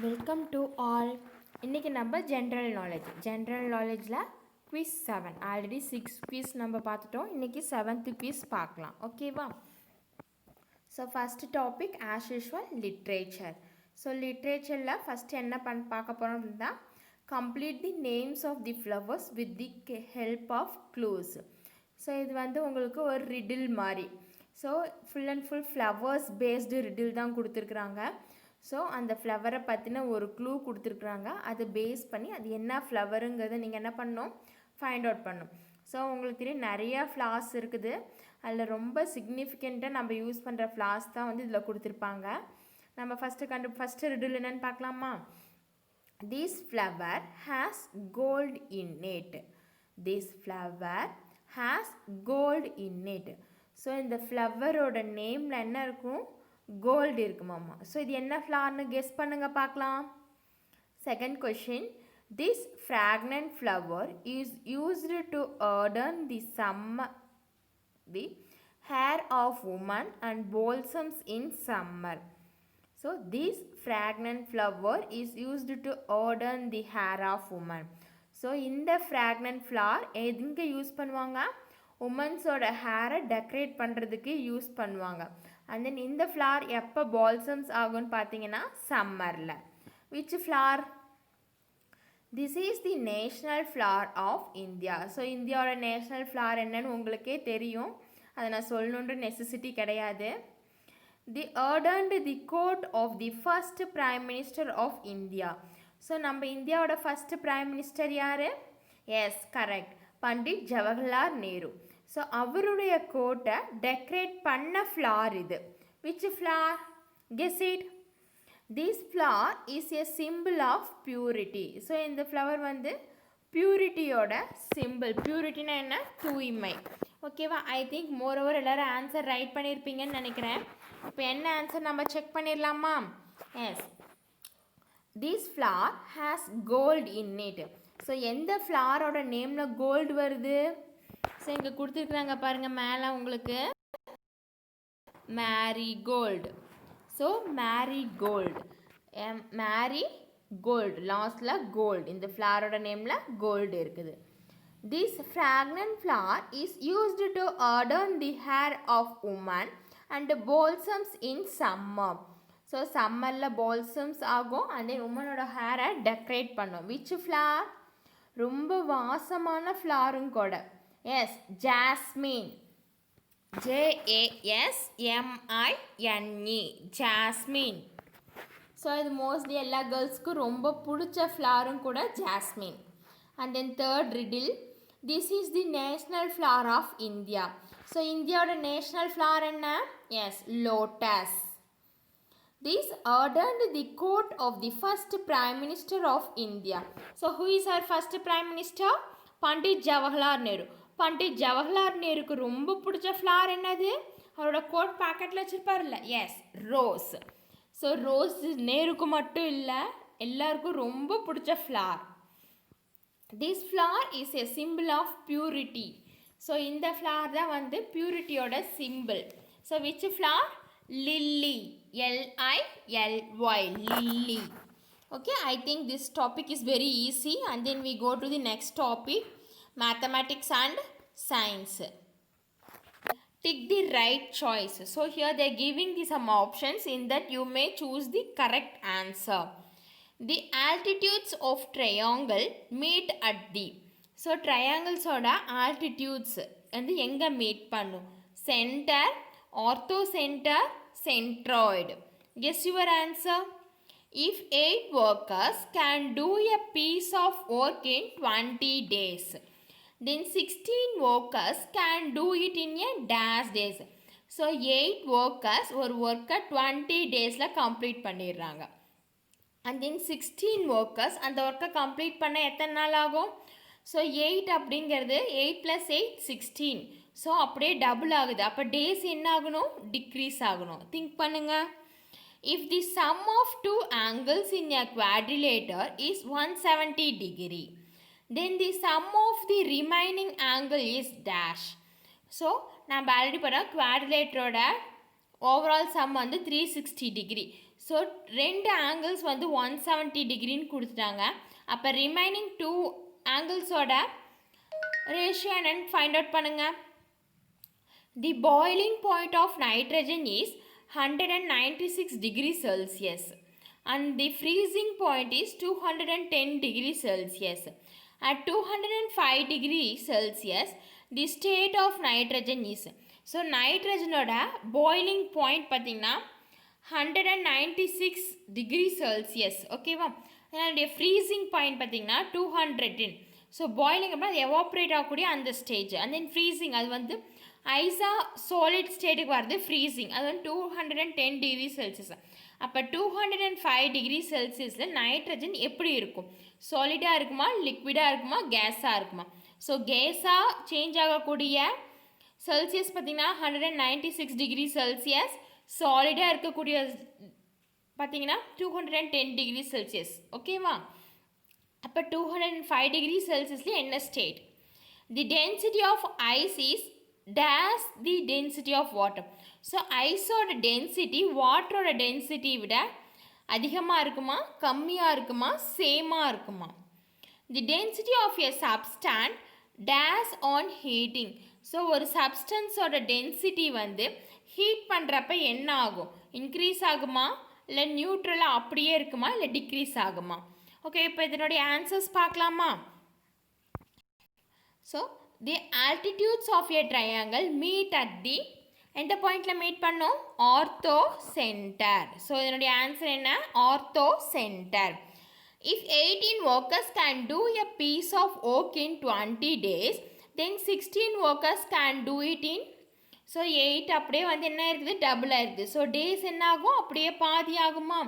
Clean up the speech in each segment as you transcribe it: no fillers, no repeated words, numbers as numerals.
Welcome to all. இன்றைக்கி நம்ம general நாலேஜில் குவிஸ் 7 ஆல்ரெடி 6 குவிஸ் நம்ம பார்த்துட்டோம். இன்றைக்கி 7th குவிஸ் பார்க்கலாம். ஓகேவா? So first topic as usual literature. So லிட்ரேச்சரில் ஃபஸ்ட்டு என்ன பார்க்க போகிறோம் அப்படின்னா complete the names of the flowers with the help of clues. So இது உங்களுக்கு ஒரு ரிடில் மாதிரி. So full and full flowers based riddle தான் கொடுத்துருக்குறாங்க. ஸோ அந்த ஃப்ளவரை பற்றின ஒரு க்ளூ கொடுத்துருக்குறாங்க. அதை பேஸ் பண்ணி அது என்ன ஃப்ளவருங்கிறத நீங்கள் என்ன பண்ணணும், ஃபைண்ட் அவுட் பண்ணணும். ஸோ உங்களுக்கு தெரியும் நிறையா ஃப்ளார்ஸ் இருக்குது. அதில் ரொம்ப சிக்னிஃபிகண்ட்டாக நம்ம யூஸ் பண்ணுற ஃப்ளார்ஸ் தான் இதில் கொடுத்துருப்பாங்க. நம்ம ஃபஸ்ட்டு ரிடில் என்னென்னு பார்க்கலாமா? This flower has gold in it. This flower has gold in it. So இந்த ஃப்ளவரோட நேமில் என்ன இருக்கும்? கோல்டு இருக்குமாம்மா. ஸோ இது என்ன ஃப்ளவர்னு கெஸ் பண்ணுங்க பார்க்கலாம். Second question, this fragrant flower is used to adorn the hair of women and blossoms in summer. So this fragrant flower is used to adorn the hair of women. So இந்த ஃப்ராக்னன்ட் flower எங்கே use பண்ணுவாங்க? உமன்ஸோட ஹேரை decorate பண்ணுறதுக்கு use பண்ணுவாங்க. And then இந்த flower எப்போ பால்சம்ஸ் ஆகும்னு பார்த்தீங்கன்னா சம்மரில். Which flower? This is the national flower of India. So இந்தியாவோட நேஷ்னல் ஃப்ளவர் என்னன்னு உங்களுக்கே தெரியும். அதை நான் சொல்லணுன்ற நெசசிட்டி கிடையாது. The adorned the coat of the first prime minister of India. So நம்ம இந்தியாவோட ஃபஸ்ட்டு பிரைம் மினிஸ்டர் யார்? Yes, correct, Pandit Jawaharlal Nehru. So அவருடைய கோட்டை டெக்கரேட் பண்ண ஃப்ளவர் இது. Which flower? Guess it. This flower is a symbol of purity. So இந்த flower பியூரிட்டியோட simple. பியூரிட்டினா என்ன? தூய்மை. ஓகேவா? ஐ திங்க் மோரோவர் எல்லோரும் ஆன்சர் ரைட் பண்ணியிருப்பீங்கன்னு நினைக்கிறேன். இப்போ என்ன ஆன்சர் நம்ம செக் பண்ணிடலாமா? Yes, this flower has gold in it. So எந்த ஃப்ளவரோட நேமில் கோல்டு வருது? ஸோ இங்கே கொடுத்துருக்குறாங்க பாருங்கள் மேலே உங்களுக்கு மேரிகோல்டு. ஸோ மேரிகோல்டு, மேரிகோல்டு லாஸ்டில் கோல்டு. இந்த ஃப்ளவரோட நேமில் கோல்டு இருக்குது. This fragrant flower is used to adorn the hair of women and balsams in summer. So சம்மரில் பால்சம்ஸ் ஆகும். அண்ட் தென் உமனோட ஹேரை டெக்கரேட் பண்ணும். Which flower? ரொம்ப வாசமான ஃப்ளவரும் கூட. Yes, jasmine. JASMINE, jasmine. So இது மோஸ்ட்லி எல்லா கேர்ள்ஸ்க்கும் ரொம்ப பிடிச்ச ஃப்ளவரும் கூட jasmine. And then third riddle, this is the national flower of India. So இந்தியாவோட நேஷ்னல் ஃப்ளவர் என்ன? Yes, lotus. This adorned the coat of the first Prime Minister of India. So who is our first Prime Minister? Pandit Jawaharlal Nehru. Pandit Jawaharlal நேருக்கு ரொம்ப பிடிச்ச flower என்னது? அவரோட coat பேக்கெட்டில் வச்சுருப்பார்ல. Yes, rose. So rose நேருக்கு மட்டும் இல்லை, எல்லாருக்கும் ரொம்ப பிடிச்ச flower. This flower is a symbol of purity. So இந்த ஃப்ளவர் தான் பியூரிட்டியோட symbol. So which flower? Lily. LILY, lily. Okay, I think this topic is very easy. And then we go to the next topic, mathematics and science. Tick the right choice. So here they are giving some options in that you may choose the correct answer. The altitudes of triangle meet at the. So triangles oda altitudes எங்க meet பண்ணும்? Center, orthocenter, centroid. Guess your answer. If 8 workers can do a piece of work in 20 days, then 16 workers can do it in a dash days. So 8 workers ஒரு ஒர்க்கை 20 டேஸில் complete பண்ணிடுறாங்க. And then 16 workers அந்த ஒர்க்கை complete பண்ண எத்தனை நாள் ஆகும்? ஸோ 8 அப்படிங்கிறது 8 + 8 16. ஸோ அப்படியே டபுள் ஆகுது. அப்போ டேஸ் என்ன ஆகணும்? டிக்ரீஸ் ஆகணும். திங்க் பண்ணுங்கள். If the sum of 2 angles in a quadrilateral is 170 degree, then the sum of the remaining angle is dash. So நம்ம ஆல்ரெடி பார்த்தா குவாட்ரிலேட்டரோட ஓவரால் சம் வந்து 360 டிகிரி. ஸோ ரெண்டு ஆங்கிள்ஸ் வந்து 170 டிகிரின்னு கொடுத்துட்டாங்க. அப்போ ரிமைனிங் 2 ஆங்கிள்ஸோட ரேஷியோ என்னன்னு ஃபைண்ட் அவுட் பண்ணுங்கள். The boiling point of nitrogen is 196 degrees Celsius and the freezing point is 210 degrees Celsius. At 205 degrees Celsius, the state of nitrogen is. So நைட்ரஜனோட boiling point பார்த்திங்கன்னா 196 degree Celsius. ஓகேவா? அதனுடைய freezing point பார்த்திங்கன்னா 210. So boiling அப்படின்னா அது evaporate ஆகக்கூடிய அந்த stage. And then freezing அது வந்து ஐஸா சாலிட் ஸ்டேட்டுக்கு வருது ஃப்ரீசிங். அது வந்து 210 டிகிரி செல்சியஸ். அப்போ 205 டிகிரி செல்சியஸில் நைட்ரஜன் எப்படி இருக்கும்? சாலிடாக இருக்குமா, லிக்விடாக இருக்குமா, கேஸாக இருக்குமா? ஸோ கேஸாக சேஞ்ச் ஆகக்கூடிய செல்சியஸ் பார்த்திங்கன்னா 196 டிகிரி செல்சியஸ். சாலிடாக இருக்கக்கூடிய பார்த்திங்கன்னா 210 டிகிரி செல்சியஸ். ஓகேவா? அப்போ 205 டிகிரி செல்சியஸில் என்ன state? The density of ice is dash the density of water. So ஐஸோட டென்சிட்டி வாட்டரோட டென்சிட்டி விட அதிகமாக இருக்குமா, கம்மியாக இருக்குமா, சேமாக இருக்குமா? The density of a substance dash on heating. So ஒரு சப்ஸ்டன்ஸோட டென்சிட்டி வந்து ஹீட் பண்ணுறப்ப என்ன ஆகும்? இன்க்ரீஸ் ஆகுமா, இல்லை நியூட்ரலாக அப்படியே இருக்குமா, இல்லை டிக்ரீஸ் ஆகுமா? ஓகே, இப்போ இதனுடைய ஆன்சர்ஸ் பார்க்கலாமா? So the altitudes of a triangle meet at the எந்த பாயிண்டில் மீட் பண்ணோம்? Ortho center. ஸோ இதனுடைய ஆன்சர் என்ன? Ortho center. If 18 workers can do a piece of work in 20 days, then 16 workers can do it in. So 8 அப்படியே வந்து என்ன இருக்குது? டபுளாக இருக்குது. ஸோ டேஸ் என்ன ஆகும்? அப்படியே பாதி ஆகுமா?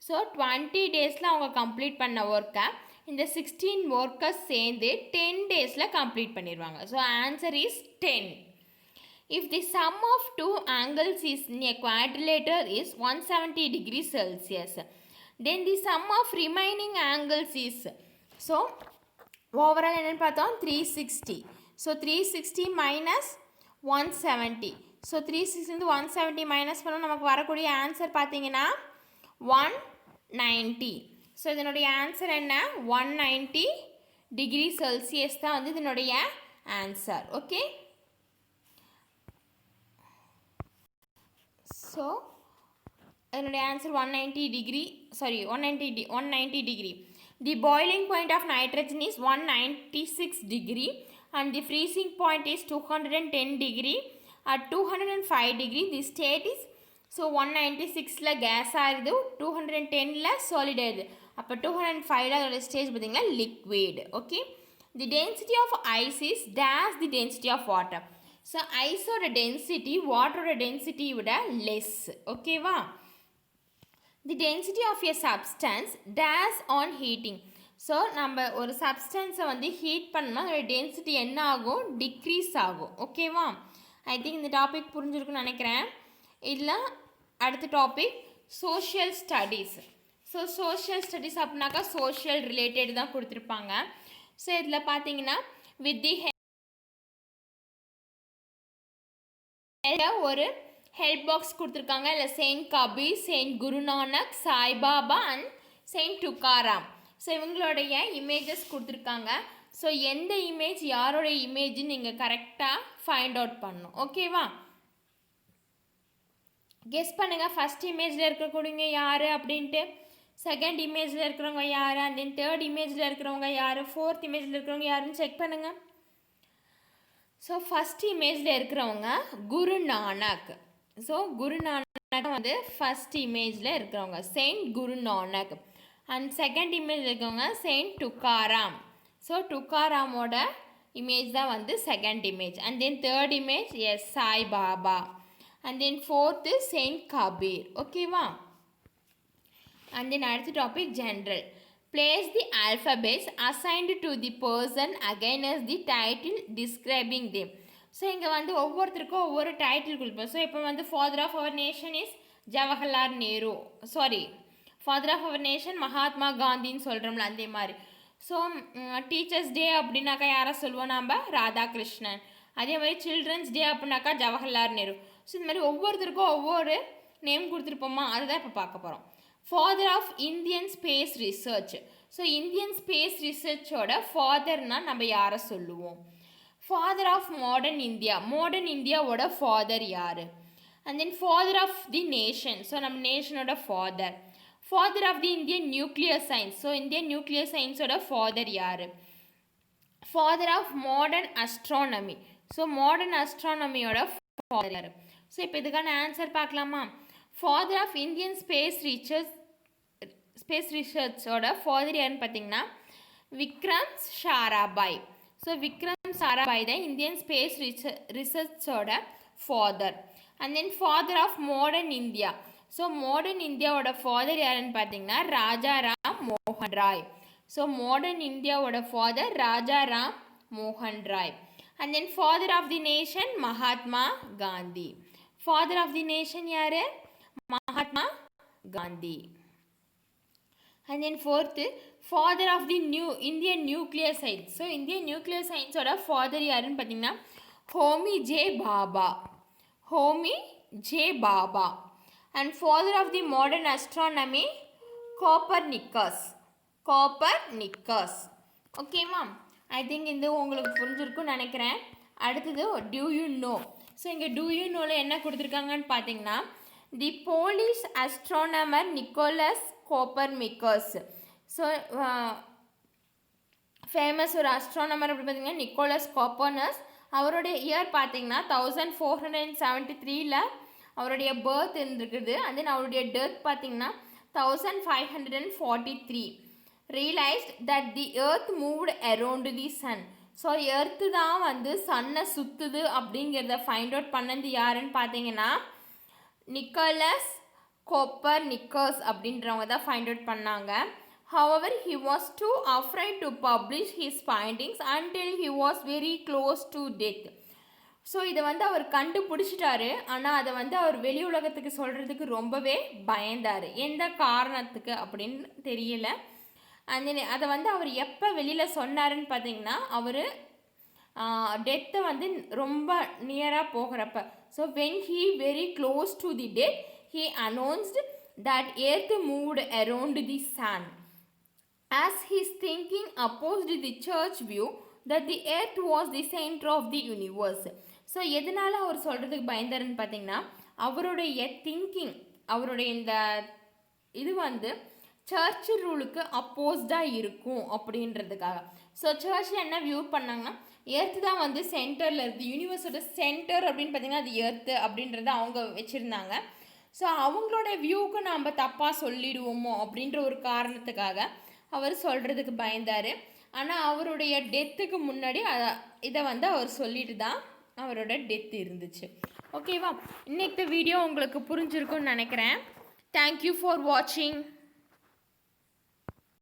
ஸோ 20 டேஸில் அவங்க கம்ப்ளீட் பண்ண ஒர்க்கை இந்த 16 ஒர்க்கர்ஸ் சேர்ந்து 10 டேஸில் கம்ப்ளீட் பண்ணிடுவாங்க. So answer is 10. If the sum of two angles is in a quadrilateral is 170 degrees Celsius, then the sum of remaining angles is. So overall என்னன்னு பார்த்தோம்? 360. So 360 minus 170. So 360 170 minus பண்ணோம், நமக்கு வரக்கூடிய answer பார்த்தீங்கன்னா 190. So இதனுடைய answer என்ன? 190 degree Celsius தான் வந்து இதனுடைய ஆன்சர். ஓகே, ஸோ என்னுடைய answer 190 degree. The boiling point of nitrogen is 196 degree and the freezing point is 210 degree. At 205 degree the state is. So 196ல் கேஸ் ஆகிடுது, 210ல் சாலிட் ஆகிடுது. அப்போ 205ல் அதோட ஸ்டேஜ் பார்த்திங்கன்னா liquid. Okay, the density of ice is dash the density of water. So ஐஸோட density வாட்டரோட டென்சிட்டி விட லெஸ். ஓகேவா? The density of a substance days on heating. So நம்ம ஒரு சப்ஸ்டன்ஸை வந்து ஹீட் பண்ணோம்னா அதோட டென்சிட்டி என்ன ஆகும்? டிக்ரீஸ் ஆகும். ஓகேவா? ஐ திங்க் இந்த டாபிக் புரிஞ்சிருக்குன்னு நினைக்கிறேன். இதில் அடுத்த topic social studies. So social studies அப்படின்னாக்கா சோஷியல் ரிலேட்டட் தான் கொடுத்துருப்பாங்க. ஸோ இதில் பார்த்தீங்கன்னா வித் தி ஒரு ஹெல்ப் பாக்ஸ் கொடுத்துருக்காங்க. இல்லை saint Kabir, saint Guru Nanak, Sai Baba and saint Tukaram. So இவங்களுடைய இமேஜஸ் கொடுத்துருக்காங்க. ஸோ எந்த இமேஜ் யாரோட இமேஜ்னு நீங்கள் கரெக்டாக ஃபைண்ட் அவுட் பண்ணணும். ஓகேவா? கெஸ் பண்ணுங்கள். ஃபஸ்ட் இமேஜில் இருக்கக்கூடியவங்க யார் அப்படின்ட்டு, செகண்ட் இமேஜில் இருக்கிறவங்க யார், அண்ட் தென் தேர்ட் இமேஜில் இருக்கிறவங்க யார், ஃபோர்த் இமேஜில் இருக்கிறவங்க யாருன்னு செக் பண்ணுங்கள். ஸோ ஃபஸ்ட் இமேஜில் இருக்கிறவங்க குருநானக். ஸோ குருநானக் வந்து ஃபஸ்ட் இமேஜில் இருக்கிறவங்க செயின்ட் குருநானக். அண்ட் செகண்ட் இமேஜில் இருக்கிறவங்க செயின்ட் துக்காராம். ஸோ துக்காராமோட இமேஜ் தான் வந்து second image. And then third image Sai Baba. And then fourth saint Kabir. ஓகேவா? அண்ட் தென் அடுத்த topic general. Place the alphabets assigned to the person against the title describing them. So இங்கே வந்து ஒவ்வொருத்தருக்கும் ஒவ்வொரு டைட்டில் கொடுப்போம். ஸோ இப்போ வந்து father of our nation is Jawaharlal Nehru, father of our nation Mahatma காந்தின்னு சொல்கிறோம்ல, அதே மாதிரி. ஸோ டீச்சர்ஸ் டே அப்படின்னாக்கா யாரை சொல்லுவோம்? நம்ம ராதாகிருஷ்ணன். அதே மாதிரி சில்ட்ரன்ஸ் டே அப்படின்னாக்கா ஜவஹர்லால் நேரு. ஸோ இந்த மாதிரி ஒவ்வொருத்தருக்கும் ஒவ்வொரு நேம் கொடுத்துருப்போமா, அதுதான் இப்போ பார்க்க போகிறோம். Father of Indian space research. So Indian space ரிசர்ச்சோட ஃபாதர்னால் நம்ம யாரை சொல்லுவோம்? Father of modern India, modern இந்தியாவோட ஃபாதர் யார்? And then father of the nation, so நம்ம நேஷனோட father. Father of the Indian nuclear science, so Indian nuclear சயின்ஸோட ஃபாதர் யார்? Father of modern astronomy, so modern அஸ்ட்ரானமியோட ஃபாதர் யார்? So இப்போ இதுக்கான ஆன்சர் பார்க்கலாமா? ஃபாதர் ஆஃப் இந்தியன் ஸ்பேஸ் ரிசர்ச்சோட ஃபாதர் யாருன்னு பார்த்தீங்கன்னா விக்ரம் சாராபாய். ஸோ விக்ரம் சாராபாய் தான் இந்தியன் ஸ்பேஸ் ரிசர்ச்சோட father. And then father of modern India, so modern இந்தியாவோட ஃபாதர் யாருன்னு பார்த்தீங்கன்னா ராஜாராம் மோகன் ராய். ஸோ மாடர்ன் இந்தியாவோட ஃபாதர் ராஜாராம் மோகன் Roy. And then father of the nation Mahatma Gandhi. Father of the nation யார்? Mahatma Gandhi. And then fourth father of the Indian nuclear science. So Indian nuclear சயின்ஸோட father யாருன்னு பார்த்தீங்கன்னா Homi J Bhabha. Homi J Bhabha. And father of the modern astronomy Copernicus. Copernicus. ஓகேவா? I think இது உங்களுக்கு புரிஞ்சிருக்கும்னு நினைக்கிறேன். அடுத்தது டியூ யூ நோ. ஸோ இங்கே டூ யூ நோவில் என்ன கொடுத்துருக்காங்கன்னு பார்த்தீங்கன்னா the Polish astronomer Nicholas Copernicus. So famous ஒரு அஸ்ட்ரானமர் அப்படி பார்த்தீங்கன்னா நிக்கோலஸ் கோப்பர்னஸ். அவருடைய இயர் பார்த்தீங்கன்னா 1473 அவருடைய பர்த் இருந்திருக்குது. அண்ட் தென் அவருடைய டெத் பார்த்தீங்கன்னா 1543. Realised that the earth moved around the sun. So earth தான் வந்து சன்னை சுற்றுது அப்படிங்கிறத ஃபைண்ட் அவுட் பண்ணது யாருன்னு பார்த்தீங்கன்னா நிக்கோலஸ் கோப்பர்னிக்கஸ் அப்படின்றவங்க தான் ஃபைண்ட் அவுட் பண்ணாங்க. However, he was too afraid to publish his findings until he was very close to death. So இதை வந்து அவர் கண்டுபிடிச்சிட்டாரு, ஆனால் அதை வந்து அவர் வெளி உலகத்துக்கு சொல்கிறதுக்கு ரொம்பவே பயந்தார். எந்த காரணத்துக்கு அப்படின்னு தெரியல. அந்த அதை வந்து அவர் எப்போ வெளியில் சொன்னாருன்னு பார்த்தீங்கன்னா அவர் டெத்தை வந்து ரொம்ப நியராக போகிறப்ப. So when he very close to the death he announced that earth moved around the sun, as his thinking opposed the church view that the earth was the center of the universe. So எதனால் அவர் சொல்கிறதுக்கு பயந்தாருன்னு பார்த்தீங்கன்னா அவருடைய thinking, அவருடைய இந்த இது வந்து search ரூலுக்கு அப்போஸ்டாக இருக்கும் அப்படின்றதுக்காக. ஸோ சர்ச்சில் என்ன வியூ பண்ணாங்கன்னா எர்த்து தான் வந்து சென்டரில் இருக்குது, யூனிவர்ஸோட சென்டர் அப்படின்னு பார்த்தீங்கன்னா அது எர்த்து அப்படின்றத அவங்க வச்சுருந்தாங்க. ஸோ அவங்களோட வியூவுக்கு நாம் தப்பாக சொல்லிடுவோமோ அப்படின்ற ஒரு காரணத்துக்காக அவர் சொல்கிறதுக்கு பயந்தார். ஆனால் அவருடைய டெத்துக்கு முன்னாடி இதை வந்து அவர் சொல்லிட்டு தான் அவரோட டெத் இருந்துச்சு. ஓகேவா? இன்னைக்கு வீடியோ உங்களுக்கு புரிஞ்சிருக்குன்னு நினைக்கிறேன். தேங்க்யூ ஃபார் வாட்சிங்.